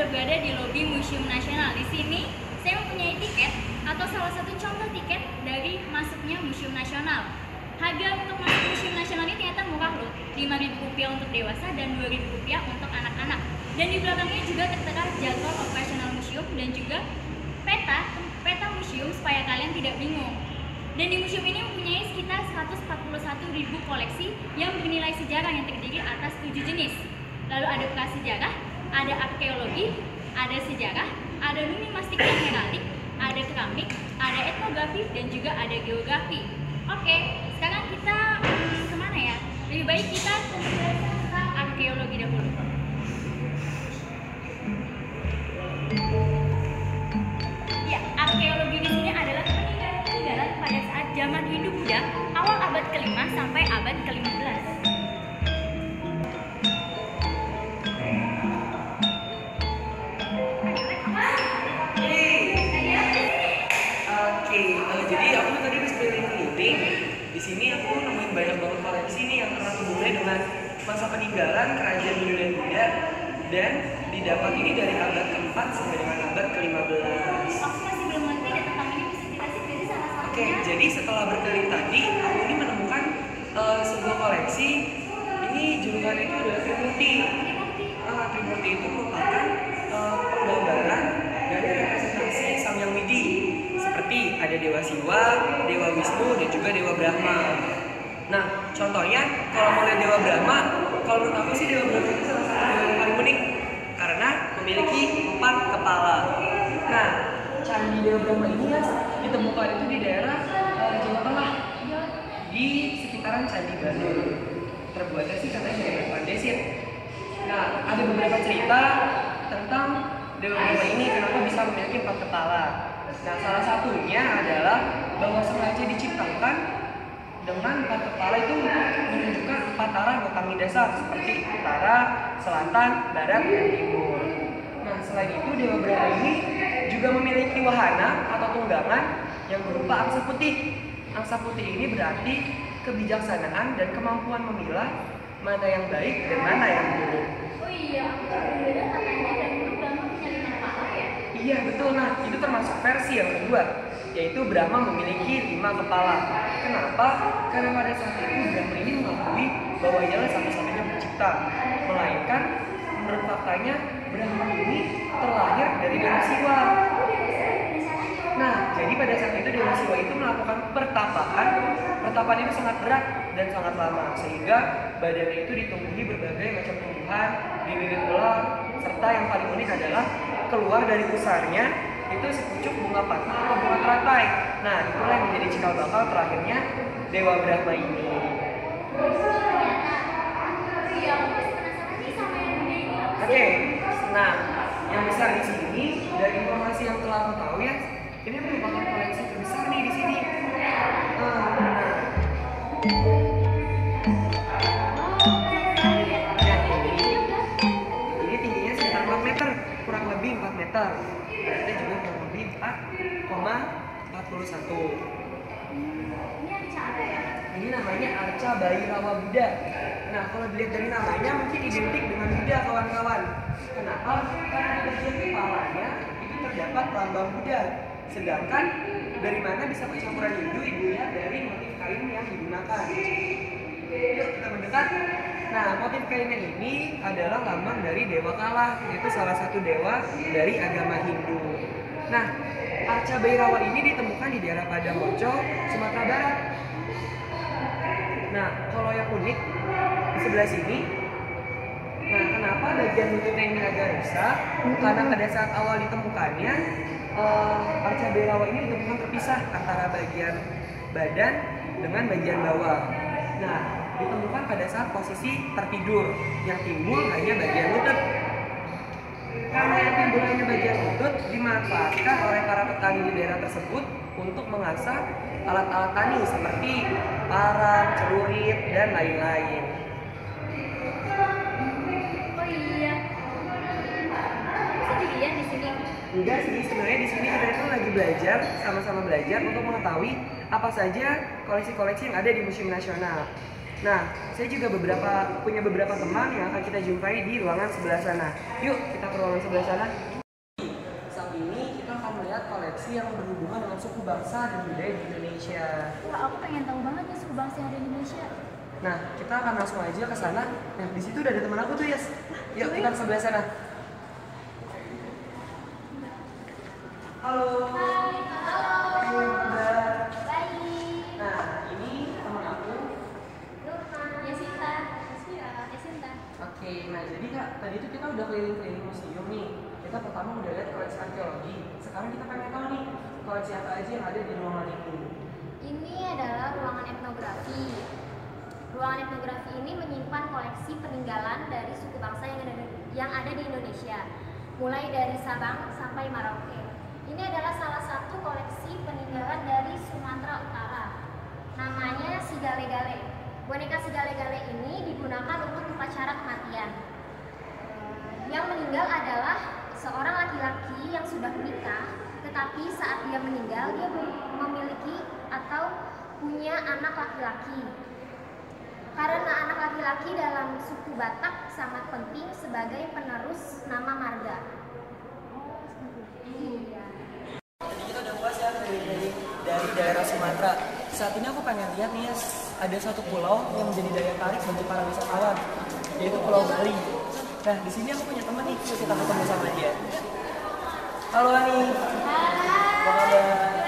berada di lobi Museum Nasional. Di sini saya mempunyai tiket atau salah satu contoh tiket dari masuknya Museum Nasional. Harga untuk masuk Museum Nasional ini ternyata murah loh, Rp5.000 untuk dewasa dan Rp2.000 untuk anak-anak. Dan di belakangnya juga tertera jadwal operasional museum dan juga peta museum supaya kalian tidak bingung. Dan di museum ini mempunyai sekitar 141.000 koleksi yang bernilai sejarah yang terdiri atas 7 jenis. Lalu ada prasejarah, ada arkeologi, ada sejarah, ada numismatik dan heraldik, ada keramik, ada etnografi, dan juga ada geografi. Oke, sekarang kita kemana ya? Lebih baik kita ke arkeologi dahulu. Ya, arkeologi di sini adalah peninggalan pada saat zaman Hindu-Buddha awal abad ke-5 sampai abad ke-15. Jadi aku tadi habis keliling-keliling. Di sini aku nemuin banyak banget koleksi nih yang erat hubungannya dengan masa peninggalan kerajaan Hindu dan Buddha, dan didapat ini dari abad ke-4 sampai dengan abad ke-15. Aku masih belum ngerti deh tentang ini, bisa dikasih dari salah satunya. Jadi setelah berkeliling tadi, aku ini menemukan sebuah koleksi. Ini julukannya itu adalah Trimurti. Trimurti itu merupakan penggambaran dari representasi Samyang Widi. Seperti ada Dewa Siwa, Dewa Wisnu, dan juga Dewa Brahma. Nah, contohnya kalau mau lihat Dewa Brahma, kalau menurut aku sih Dewa Brahma itu salah satu dewa yang paling unik karena memiliki 4 kepala. Nah, candi Dewa Brahma ini ya ditemukan itu di daerah Jawa Tengah, di sekitaran Candi Bandung. Terbuatnya sih katanya dari batu andesit. Nah, ada beberapa cerita tentang Dewa Brahma ini kenapa bisa memiliki 4 kepala. Nah, salah satunya adalah bahwa sengaja diciptakan dengan 4 kepala itu untuk menunjukkan 4 arah kami dasar seperti utara, selatan, barat, dan timur. Nah, selain itu Dewa Brahma ini juga memiliki wahana atau tunggangan yang berupa angsa putih. Angsa putih ini berarti kebijaksanaan dan kemampuan memilah mana yang baik dan mana yang buruk. Oh iya, aku juga beda katanya dan Brahma punya 5 kepala ya? Iya betul, nah itu termasuk versi yang kedua, yaitu Brahma memiliki 5 kepala. Kenapa? Karena pada saat itu Brahma ini mengakui bahwa ialah satu-satunya pencipta, melainkan menurut faktanya Brahma ini terlahir dari Dewa Siwa. Nah, jadi pada saat itu Dewa Siwa itu melakukan pertapaan. Pertapaan itu sangat berat dan sangat lama, sehingga badannya itu ditumbuhi berbagai macam tumbuhan, dililit ular, serta yang paling unik adalah keluar dari pusarnya itu sepucuk bunga patah atau bunga teratai. Nah, itulah yang menjadi cikal bakal terakhirnya Dewa Brahma ini. Oke, nah yang besar di sini dari informasi yang telah aku tahu ya, ini merupakan koleksi terbesar nih di sini. Ini tingginya sekitar 4 meter, kurang lebih 4 meter. Beratnya juga kurang lebih 4,41. Ini arca apa ya? Ini namanya arca Bhairawa Buddha. Nah, kalau dilihat dari namanya mungkin identik dengan Buddha, kawan-kawan. Kenapa? Karena di bagian kepalanya itu terdapat lambang Buddha. Sedangkan dari mana bisa percampuran Hindu? Ibu lihat dari motif kain yang digunakan. Yuk kita mendekat. Nah, motif kainnya ini adalah lambang dari Dewa Kala, yaitu salah satu dewa dari agama Hindu. Nah, arca Bhairawa ini ditemukan di daerah Padang-Moco, Sumatera Barat. Nah, kalau yang unik di sebelah sini, nah kenapa bagian lututnya ini agak rusak? Karena pada saat awal ditemukannya, arca Bhairawa ini ditemukan terpisah antara bagian badan dengan bagian bawah. Nah, ditemukan pada saat posisi tertidur, yang timbul hanya bagian lutut. Karena yang timbul hanya bagian lutut dimanfaatkan oleh para petani di daerah tersebut untuk mengasah alat-alat tani seperti parang, celurit, dan lain-lain. Oh iya. Bisa dilihat di sini. Enggak sih, sebenarnya di sini kita itu lagi belajar, sama-sama belajar untuk mengetahui apa saja koleksi-koleksi yang ada di Museum Nasional. Nah, saya juga punya beberapa teman yang akan kita jumpai di ruangan sebelah sana. Yuk, kita ke ruangan sebelah sana. Saat ini kita akan melihat koleksi yang berhubungan dengan suku bangsa dan budaya di Indonesia. Wah, aku pengen tahu banget nih suku bangsa yang ada di Indonesia. Nah, kita akan langsung aja ke sana. Nah, di situ udah ada teman aku tuh, Yes. Yuk, kita ke sebelah sana. Halo. Hai, halo. Mbak. Baik. Nah, ini teman aku. Yasinta. Yasinta. Oke, nah jadi Kak, tadi itu kita udah keliling-keliling museum nih. Kita pertama udah lihat koleksi arkeologi. Sekarang kita pengen tahu nih, koleksi apa aja yang ada di ruangan ini. Ini adalah ruangan etnografi. Ruangan etnografi ini menyimpan koleksi peninggalan dari suku bangsa yang ada di Indonesia, mulai dari Sabang sampai Merauke. Ini adalah salah satu koleksi peninggalan dari Sumatera Utara. Namanya Sigale-Gale. Boneka Sigale-Gale ini digunakan untuk upacara kematian. Yang meninggal adalah seorang laki-laki yang sudah menikah, tetapi saat dia meninggal dia memiliki atau punya anak laki-laki. Karena anak laki-laki dalam suku Batak sangat penting sebagai penerus nama marga. Tadi kita udah puas ya dari daerah Sumatera. Saat ini aku pengen lihat nih, ada satu pulau yang menjadi daya tarik bagi para wisatawan, yaitu Pulau Bali. Nah, di sini aku punya teman nih, yuk kita ketemu sama dia. Halo Ani. Apa kabar?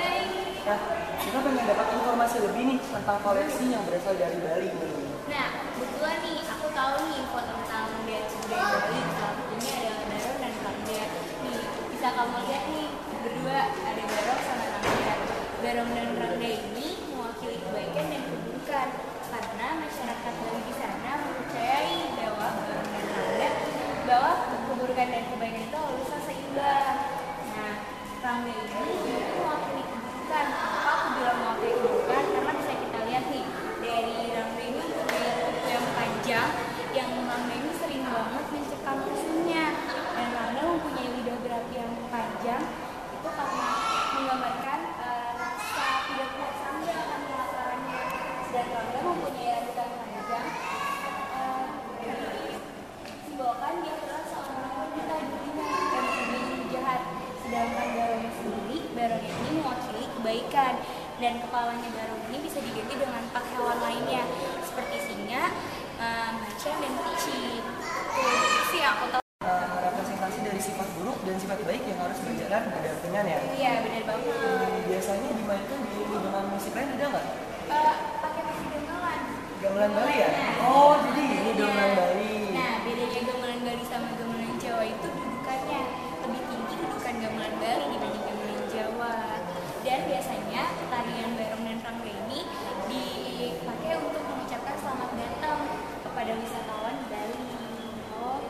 Nah, kita pengen dapat informasi lebih nih tentang koleksi yang berasal dari Bali nih. Nah, kebetulan nih aku tahu nih info tentang budaya Bali. Salah satunya adalah Barong dan Rangga. Nih, bisa kamu lihat nih berdua ada Barong sama Rangga. Barong dan Rangga ini mewakili kebaikan dan keburukan karena masyarakat Bali di sana mempercayai bahwa Barong dan Rangga bahwa keburukan dan kebaikan itu harus seimbang. Nah, Rangga ini mewakili keburukan. Kenapa aku bilang mewakili keburukan? Karena bisa kita lihat nih dari Rangga ini punya kuku yang panjang, yang Rangga ini sering banget mencekam musuhnya. Dan Rangga mempunyai lidah berapi yang panjang itu karena menggambarkan rasa tidak puas Rangga akan kelaparannya. Dan Rangga mempunyai rambut yang panjang, simbolkan dia adalah seorang wanita dirinya yang mempunyai jahat. Sedangkan Barong sendiri, Barong ini mewakili kebaikan dan kepalanya Barong ini bisa diganti dengan 4 hewan lainnya seperti singa, macan, dan kucing. Itu sih aku tahu. Representasi dari sifat buruk dan sifat baik yang harus berjalan berdampingan ya. Iya, benar banget. Biasanya dimainkan dengan musik lain ada nggak? Pakai musik gamelan. Gamelan Bali ya? Oh, jadi ini gamelan Bali. Nah, bedanya gamelan Bali sama gamelan Jawa itu dudukannya lebih tinggi dudukan gamelan Bali dibanding gamelan Jawa. Dan biasanya tarian Barong dan Rangga ini dipakai untuk mengucapkan selamat datang kepada wisatawan di Bali. Oh.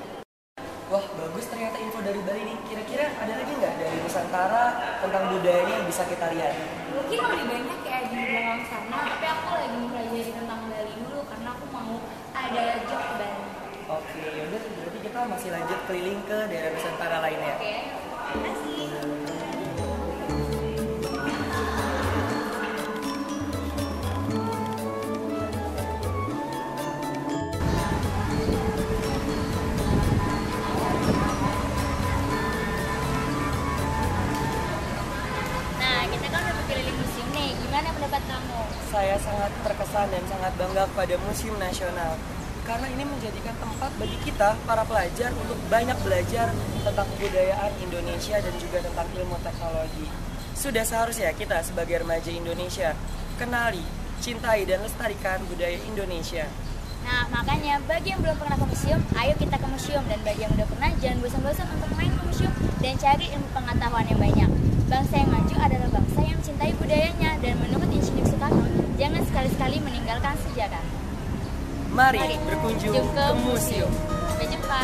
Wah, bagus ternyata info dari Bali nih. Kira-kira ada lagi nggak dari Nusantara tentang budayanya yang bisa kita lihat? Mungkin lebih banyak kayak di belakang sana, tapi aku lagi mempelajari tentang Bali dulu karena aku mau ada job ke Bali. Oke, yaudah berarti kita masih lanjut keliling ke daerah Nusantara lainnya. Oke, terima kasih. Nah, kita kan udah berkeliling museum nih. Gimana pendapat kamu? Saya sangat terkesan dan sangat bangga pada Museum Nasional karena ini menjadikan tempat bagi kita, para pelajar, untuk banyak belajar tentang kebudayaan Indonesia dan juga tentang ilmu teknologi. Sudah seharusnya kita sebagai remaja Indonesia kenali, cintai, dan lestarikan budaya Indonesia. Nah, makanya bagi yang belum pernah ke museum, ayo kita ke museum. Dan bagi yang udah pernah, jangan bosan-bosan untuk main ke museum dan cari ilmu pengetahuan yang banyak. Bangsa yang maju adalah bangsa yang mencintai budayanya. Dan menurut Insinyur Soekarno, jangan sekali-sekali meninggalkan sejarah. Mari berkunjung ke museum. Sampai jumpa.